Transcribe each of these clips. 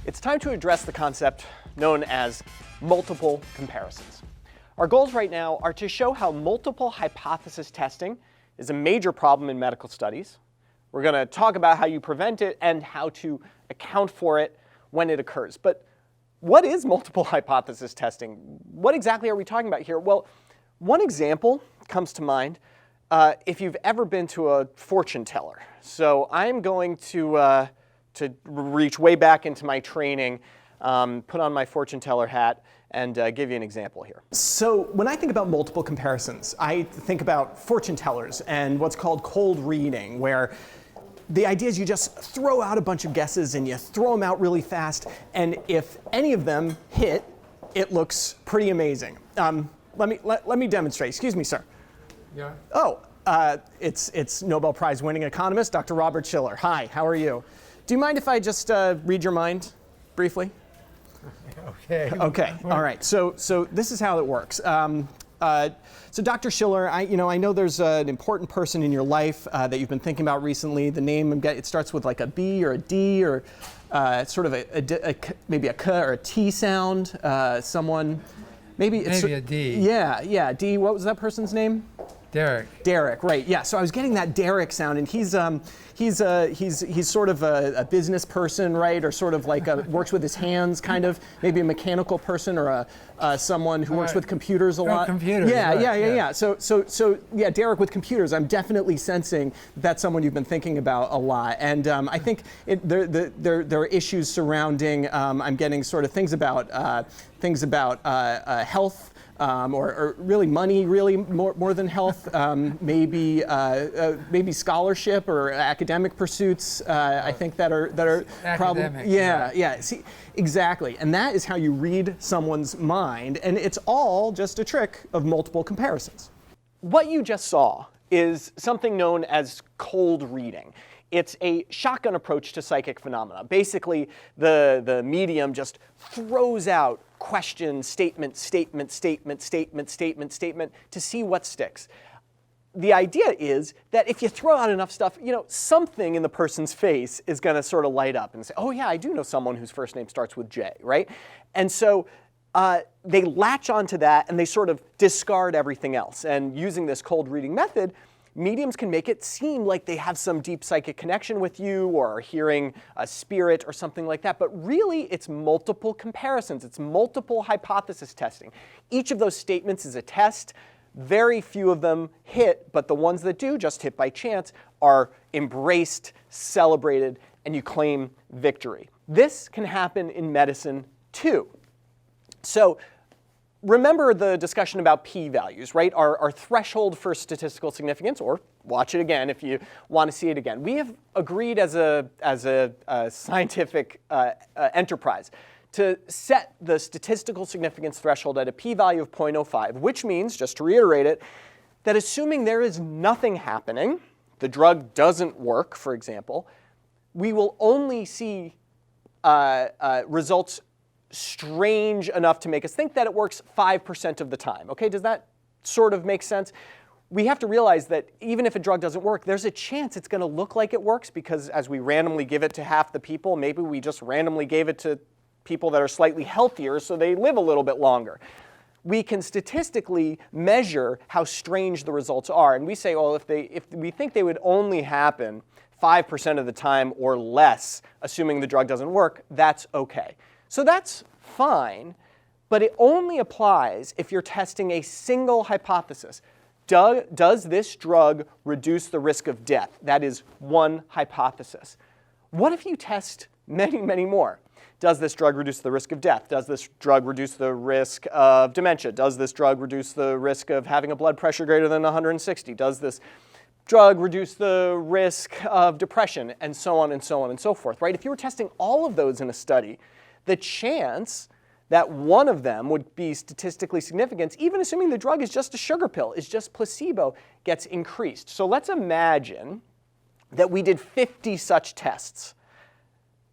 It's time to address the concept known as multiple comparisons. Our goals right now are to show how multiple hypothesis testing is a major problem in medical studies. We're going to talk about how you prevent it and how to account for it when it occurs. But what is multiple hypothesis testing? What exactly are we talking about here? Well, one example comes to mind if you've ever been to a fortune teller. So I'm going to reach way back into my training, put on my fortune teller hat, and give you an example here. So when I think about multiple comparisons, I think about fortune tellers and what's called cold reading, where the idea is you just throw out a bunch of guesses and you throw them out really fast, and if any of them hit, it looks pretty amazing. Let me demonstrate. Excuse me, sir. Yeah. Oh, it's Nobel Prize winning economist, Dr. Robert Shiller. Hi, how are you? Do you mind if I just read your mind briefly? Okay. Okay. All right. So this is how it works. So Dr. Shiller, I know there's an important person in your life that you've been thinking about recently. The name, it starts with like a B or a D or sort of maybe a K or a T sound. Someone, maybe a D. Yeah, D. What was that person's name? Derek, right? Yeah. So I was getting that Derek sound, and he's sort of a business person, right? Or sort of like works with his hands, kind of maybe a mechanical person or someone who works with computers a lot. Computers. Yeah. So yeah, Derek with computers. I'm definitely sensing that's someone you've been thinking about a lot, and I think there are issues surrounding. I'm getting sort of things about health. Or really money, really more than health, maybe scholarship or academic pursuits. I think that are probably yeah. See, exactly, and that is how you read someone's mind, and it's all just a trick of multiple comparisons. What you just saw is something known as cold reading. It's a shotgun approach to psychic phenomena. Basically, the medium just throws out questions, statement to see what sticks. The idea is that if you throw out enough stuff, something in the person's face is going to sort of light up and say, oh yeah, I do know someone whose first name starts with J, right? And so they latch onto that and they sort of discard everything else. And using this cold reading method, mediums can make it seem like they have some deep psychic connection with you or are hearing a spirit or something like that. But really, it's multiple comparisons. It's multiple hypothesis testing. Each of those statements is a test. Very few of them hit, but the ones that do just hit by chance are embraced, celebrated, and you claim victory. This can happen in medicine too. So remember the discussion about p-values, right? Our threshold for statistical significance, or watch it again if you want to see it again. We have agreed as a scientific enterprise to set the statistical significance threshold at a p-value of 0.05, which means, just to reiterate it, that assuming there is nothing happening, the drug doesn't work, for example, we will only see results strange enough to make us think that it works 5% of the time. Okay, does that sort of make sense? We have to realize that even if a drug doesn't work, there's a chance it's going to look like it works because as we randomly give it to half the people, maybe we just randomly gave it to people that are slightly healthier so they live a little bit longer. We can statistically measure how strange the results are, and we say, well, if we think they would only happen 5% of the time or less, assuming the drug doesn't work, that's okay. So that's fine, but it only applies if you're testing a single hypothesis. Does this drug reduce the risk of death? That is one hypothesis. What if you test many, many more? Does this drug reduce the risk of death? Does this drug reduce the risk of dementia? Does this drug reduce the risk of having a blood pressure greater than 160? Does this drug reduce the risk of depression? And so on and so on and so forth, right? If you were testing all of those in a study, the chance that one of them would be statistically significant, even assuming the drug is just a sugar pill, is just placebo, gets increased. So let's imagine that we did 50 such tests.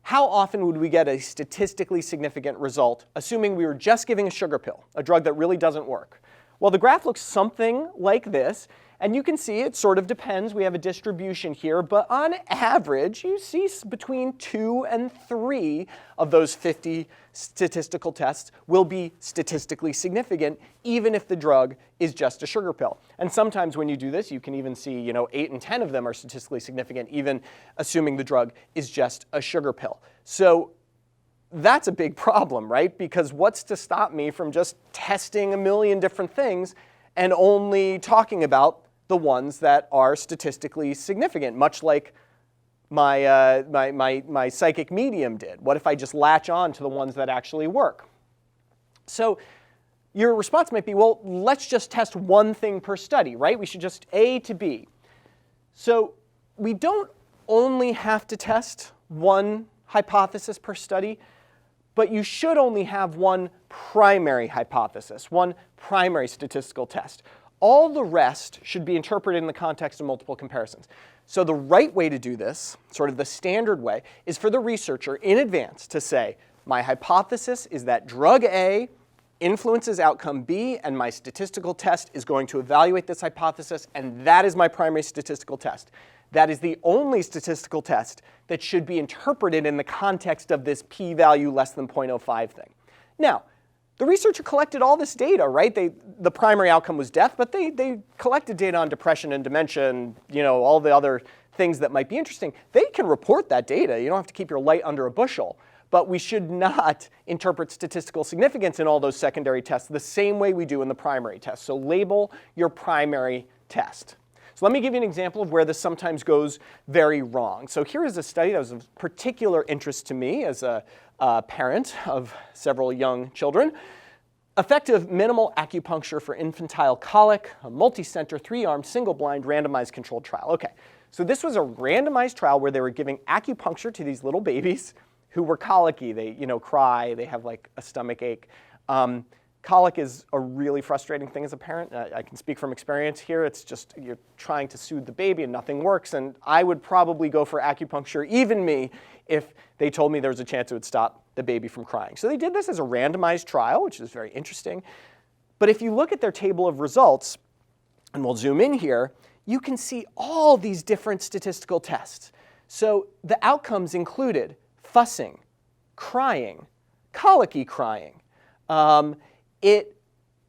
How often would we get a statistically significant result, assuming we were just giving a sugar pill, a drug that really doesn't work? Well, the graph looks something like this, And you can see it sort of depends. We have a distribution here, but on average, you see between 2 and 3 of those 50 statistical tests will be statistically significant, even if the drug is just a sugar pill. And sometimes when you do this, you can even see, 8 and 10 of them are statistically significant, even assuming the drug is just a sugar pill. So that's a big problem, right? Because what's to stop me from just testing a million different things and only talking about the ones that are statistically significant, much like my psychic medium did? What if I just latch on to the ones that actually work? So your response might be, well, let's just test one thing per study, right? We should just A to B. So we don't only have to test one hypothesis per study, but you should only have one primary hypothesis, one primary statistical test. All the rest should be interpreted in the context of multiple comparisons. So the right way to do this, sort of the standard way, is for the researcher in advance to say, my hypothesis is that drug A influences outcome B, and my statistical test is going to evaluate this hypothesis, and that is my primary statistical test. That is the only statistical test that should be interpreted in the context of this p-value less than 0.05 thing. Now, the researcher collected all this data, right? The primary outcome was death, but they collected data on depression and dementia and all the other things that might be interesting. They can report that data. You don't have to keep your light under a bushel. But we should not interpret statistical significance in all those secondary tests the same way we do in the primary test. So label your primary test. So let me give you an example of where this sometimes goes very wrong. So here is a study that was of particular interest to me as a parent of several young children. Effective minimal acupuncture for infantile colic, a multi-center, 3-arm, single-blind, randomized controlled trial. Okay, so this was a randomized trial where they were giving acupuncture to these little babies who were colicky. They cry, they have like a stomach ache. Colic is a really frustrating thing as a parent. I can speak from experience here. It's just you're trying to soothe the baby and nothing works. And I would probably go for acupuncture, even me, if they told me there was a chance it would stop the baby from crying. So they did this as a randomized trial, which is very interesting. But if you look at their table of results, and we'll zoom in here, you can see all these different statistical tests. So the outcomes included fussing, crying, colicky crying.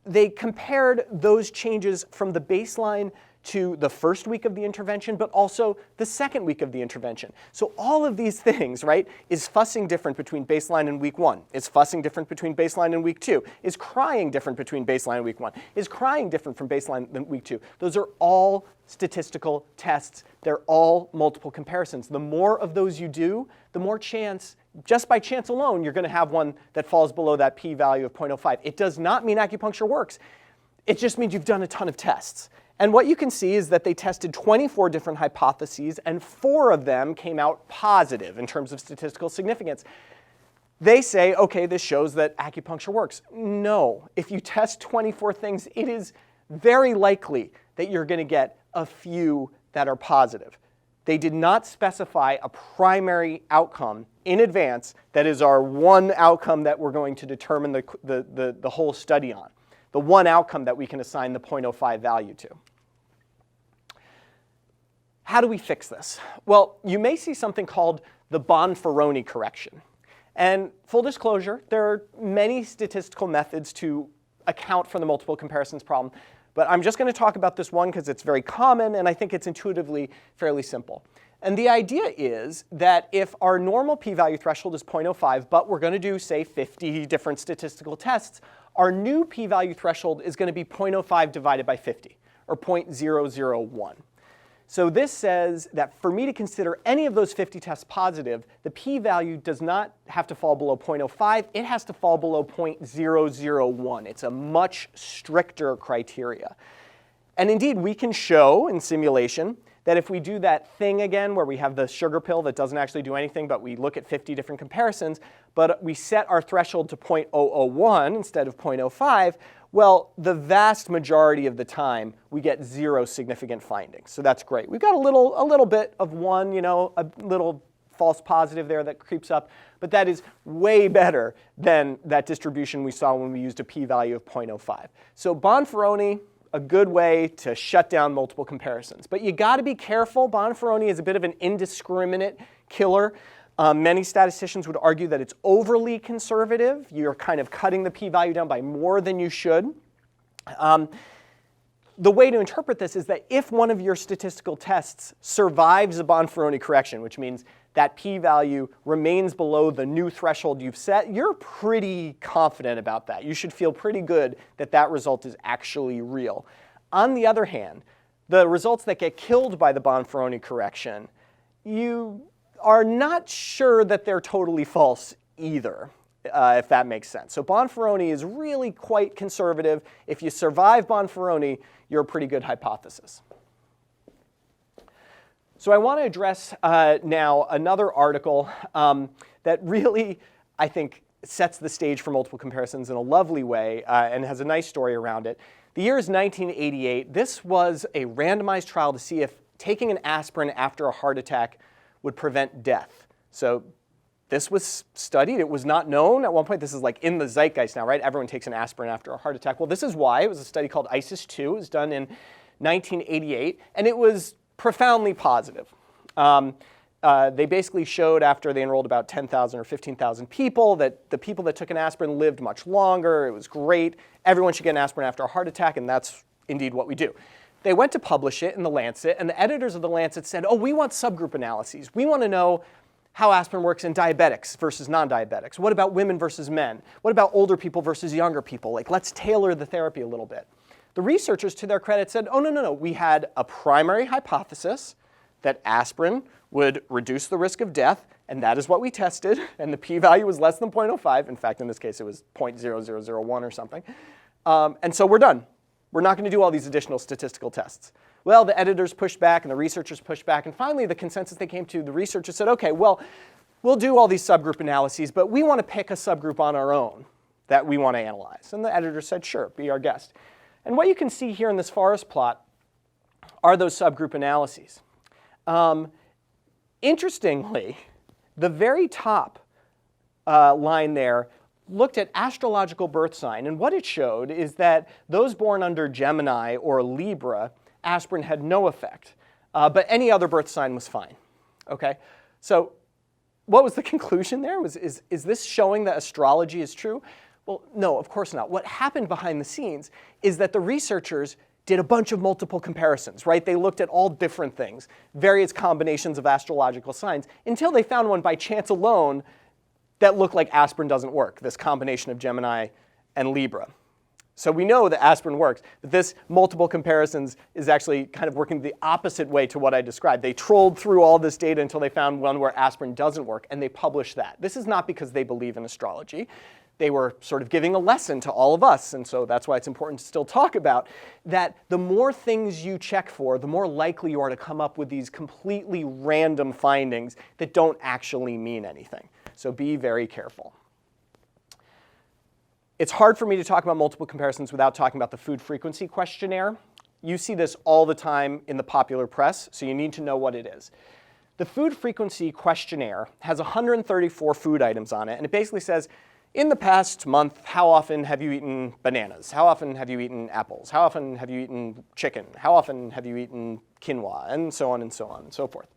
They compared those changes from the baseline to the first week of the intervention, but also the second week of the intervention. So all of these things, right? Is fussing different between baseline and week 1? Is fussing different between baseline and week 2? Is crying different between baseline and week 1? Is crying different from baseline than week 2? Those are all statistical tests. They're all multiple comparisons. The more of those you do, the more chance, just by chance alone, you're going to have one that falls below that p-value of 0.05. It does not mean acupuncture works. It just means you've done a ton of tests. And what you can see is that they tested 24 different hypotheses, and 4 of them came out positive in terms of statistical significance. They say, okay, this shows that acupuncture works. No. If you test 24 things, it is very likely that you're going to get a few that are positive. They did not specify a primary outcome in advance that is our one outcome that we're going to determine the whole study on, the one outcome that we can assign the 0.05 value to. How do we fix this? Well, you may see something called the Bonferroni correction. And full disclosure, there are many statistical methods to account for the multiple comparisons problem. But I'm just going to talk about this one because it's very common, and I think it's intuitively fairly simple. And the idea is that if our normal p-value threshold is 0.05, but we're going to do, say, 50 different statistical tests, our new p-value threshold is going to be 0.05 divided by 50, or 0.001. So this says that for me to consider any of those 50 tests positive, the p-value does not have to fall below 0.05. It has to fall below 0.001. It's a much stricter criteria. And indeed, we can show in simulation that if we do that thing again where we have the sugar pill that doesn't actually do anything, but we look at 50 different comparisons, but we set our threshold to 0.001 instead of 0.05, well, the vast majority of the time, we get 0 significant findings. So that's great. We've got a little bit of one, a little false positive there that creeps up, but that is way better than that distribution we saw when we used a p-value of 0.05. So Bonferroni, a good way to shut down multiple comparisons. But you got to be careful. Bonferroni is a bit of an indiscriminate killer. Many statisticians would argue that it's overly conservative. You're kind of cutting the p-value down by more than you should. The way to interpret this is that if one of your statistical tests survives a Bonferroni correction, which means that p-value remains below the new threshold you've set, you're pretty confident about that. You should feel pretty good that that result is actually real. On the other hand, the results that get killed by the Bonferroni correction, you are not sure that they're totally false either, if that makes sense. So Bonferroni is really quite conservative. If you survive Bonferroni, you're a pretty good hypothesis. So I want to address now another article that really, I think, sets the stage for multiple comparisons in a lovely way and has a nice story around it. The year is 1988. This was a randomized trial to see if taking an aspirin after a heart attack would prevent death. So this was studied. It was not known. At one point, this is like in the zeitgeist now, right? Everyone takes an aspirin after a heart attack. Well, this is why. It was a study called ISIS-2. It was done in 1988, and it was profoundly positive. They basically showed after they enrolled about 10,000 or 15,000 people that the people that took an aspirin lived much longer. It was great. Everyone should get an aspirin after a heart attack, and that's indeed what we do. They went to publish it in The Lancet, and the editors of The Lancet said, oh, we want subgroup analyses. We want to know how aspirin works in diabetics versus non-diabetics. What about women versus men? What about older people versus younger people? Like, let's tailor the therapy a little bit. The researchers, to their credit, said, oh, no. We had a primary hypothesis that aspirin would reduce the risk of death, and that is what we tested, and the p-value was less than 0.05. In fact, in this case, it was 0.0001 or something. And so we're done. We're not going to do all these additional statistical tests. Well, the editors pushed back, and the researchers pushed back, and finally, the consensus they came to, the researchers said, okay, well, we'll do all these subgroup analyses, but we want to pick a subgroup on our own that we want to analyze. And the editors said, sure, be our guest. And what you can see here in this forest plot are those subgroup analyses. Interestingly, the very top line there looked at astrological birth sign, and what it showed is that those born under Gemini or Libra, aspirin had no effect, but any other birth sign was fine. Okay, so what was the conclusion there? Is this showing that astrology is true? Well, no, of course not. What happened behind the scenes is that the researchers did a bunch of multiple comparisons, right? They looked at all different things, various combinations of astrological signs, until they found one by chance alone that looked like aspirin doesn't work, this combination of Gemini and Libra. So we know that aspirin works, but this multiple comparisons is actually kind of working the opposite way to what I described. They trolled through all this data until they found one where aspirin doesn't work, and they published that. This is not because they believe in astrology. They were sort of giving a lesson to all of us, and so that's why it's important to still talk about that the more things you check for, the more likely you are to come up with these completely random findings that don't actually mean anything. So be very careful. It's hard for me to talk about multiple comparisons without talking about the food frequency questionnaire. You see this all the time in the popular press, so you need to know what it is. The food frequency questionnaire has 134 food items on it, and it basically says, in the past month, how often have you eaten bananas? How often have you eaten apples? How often have you eaten chicken? How often have you eaten quinoa? And so on and so on and so forth.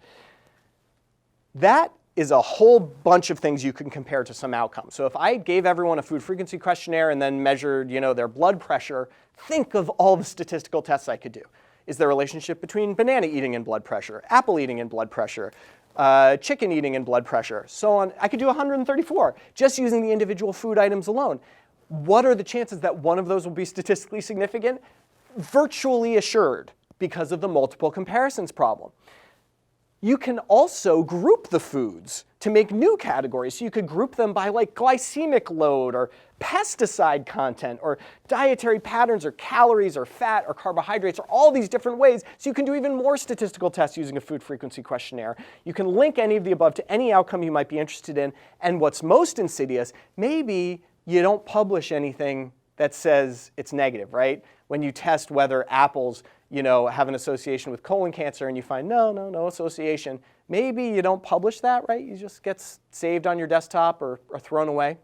That is a whole bunch of things you can compare to some outcomes. So if I gave everyone a food frequency questionnaire and then measured, their blood pressure, think of all the statistical tests I could do. Is there a relationship between banana eating and blood pressure, apple eating and blood pressure, chicken eating and blood pressure, so on? I could do 134 just using the individual food items alone. What are the chances that one of those will be statistically significant? Virtually assured, because of the multiple comparisons problem. You can also group the foods to make new categories. So you could group them by like glycemic load or pesticide content or dietary patterns or calories or fat or carbohydrates or all these different ways. So you can do even more statistical tests using a food frequency questionnaire. You can link any of the above to any outcome you might be interested in. And what's most insidious, maybe you don't publish anything that says it's negative, right? When you test whether apples have an association with colon cancer and you find no association, maybe you don't publish that, right? You just gets saved on your desktop or thrown away.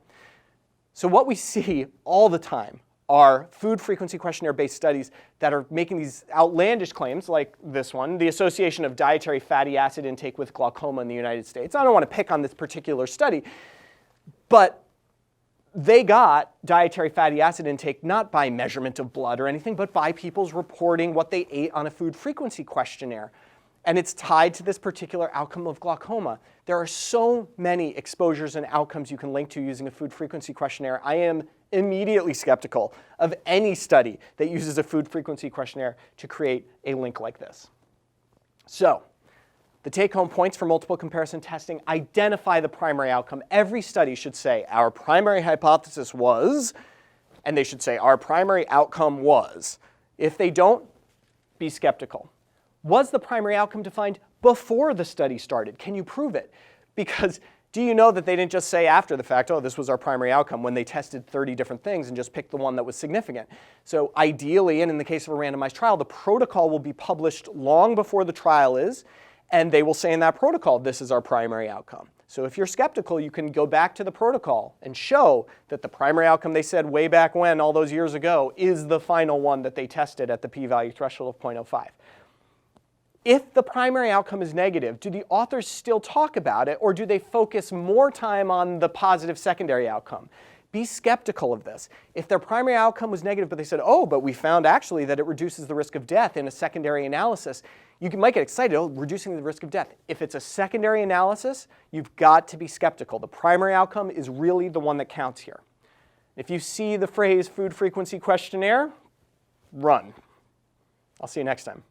So what we see all the time are food frequency questionnaire-based studies that are making these outlandish claims, like this one, the association of dietary fatty acid intake with glaucoma in the United States. I don't want to pick on this particular study, but they got dietary fatty acid intake not by measurement of blood or anything, but by people's reporting what they ate on a food frequency questionnaire. And it's tied to this particular outcome of glaucoma. There are so many exposures and outcomes you can link to using a food frequency questionnaire. I am immediately skeptical of any study that uses a food frequency questionnaire to create a link like this. So, the take-home points for multiple comparison testing: identify the primary outcome. Every study should say, our primary hypothesis was, and they should say, our primary outcome was. If they don't, be skeptical. Was the primary outcome defined before the study started? Can you prove it? Because do you know that they didn't just say after the fact, oh, this was our primary outcome, when they tested 30 different things and just picked the one that was significant? So ideally, and in the case of a randomized trial, the protocol will be published long before the trial is, and they will say in that protocol, this is our primary outcome. So if you're skeptical, you can go back to the protocol and show that the primary outcome they said way back when, all those years ago, is the final one that they tested at the p-value threshold of 0.05. If the primary outcome is negative, do the authors still talk about it, or do they focus more time on the positive secondary outcome? Be skeptical of this. If their primary outcome was negative, but they said, oh, but we found actually that it reduces the risk of death in a secondary analysis, you might get excited, oh, reducing the risk of death. If it's a secondary analysis, you've got to be skeptical. The primary outcome is really the one that counts here. If you see the phrase food frequency questionnaire, run. I'll see you next time.